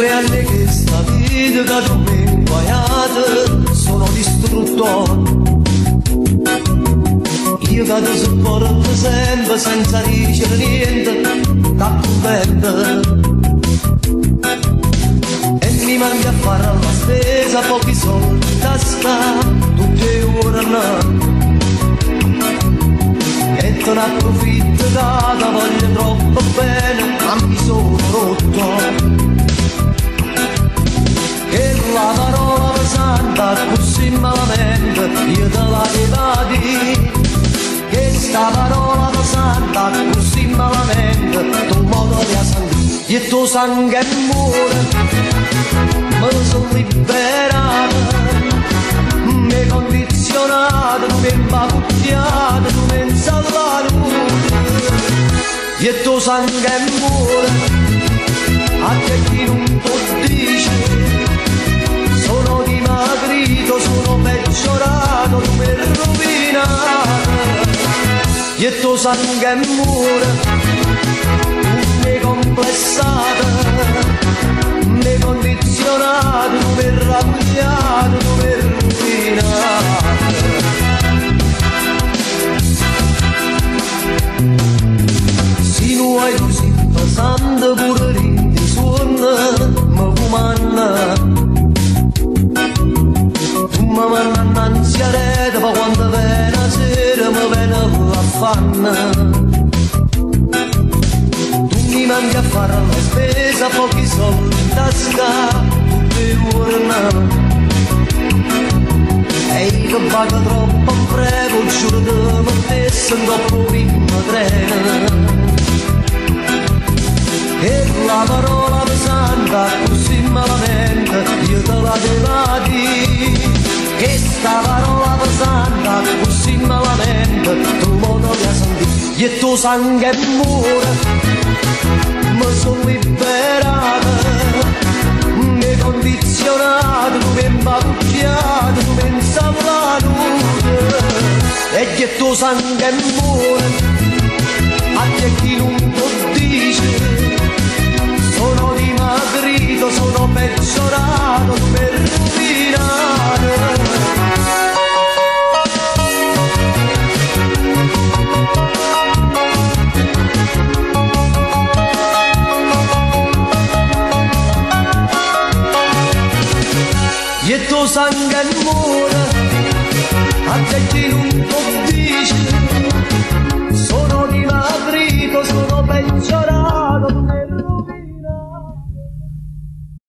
Anni che sta vita che tu mi hai inguaiato sono distrutto. Io che ti sopporto sempre senza dicere niente, da contenta. E mi mandi a fare la spesa, pochi soldi in tasca, tutte le ore e te ne approfitto che ti voglio troppo bene, ma mi sono rotto. Che la parola pesante così malamente io te la rivadi. Che sta parola pesante così malamente tu modo di sentire e tuo sangue muore. Me sono liberato, mi hai condizionato, tu mi hai imbavocchiato, tu mi hai insallato e tuo sangue muore. A te chi non può dire sono dimagrito, sono peggiorato, tu mi hai rovinato e tuo sangue muore. Tu mi hai complessato, mi hai condizionato, tu mi hai rabbiato, tu mi hai rovinato. Si non hai così pesante pure di suono mi comanda. Ma un'ansia rete ma quando viene la sera mi viene l'affanno. Tu mi mandi a fare la spesa, pochi soldi in tasca, tutte le ore. E io che pago troppo prego, giuro di me stesso in dopo primo treno. E la parola pesante così malamente io te la rivadi. Che sta parola pesante così malamente tu modo di sentire e tuo sangue muore. Mi sono liberato, mi hai condizionato, tu mi hai imbavocchiato, tu mi hai insallato e che tuo sangue muore. A te chi non può dire sono dimagrito, sono peggiorato, tu mi hai rovinato. E tuo sangue muore, a te chi non può dire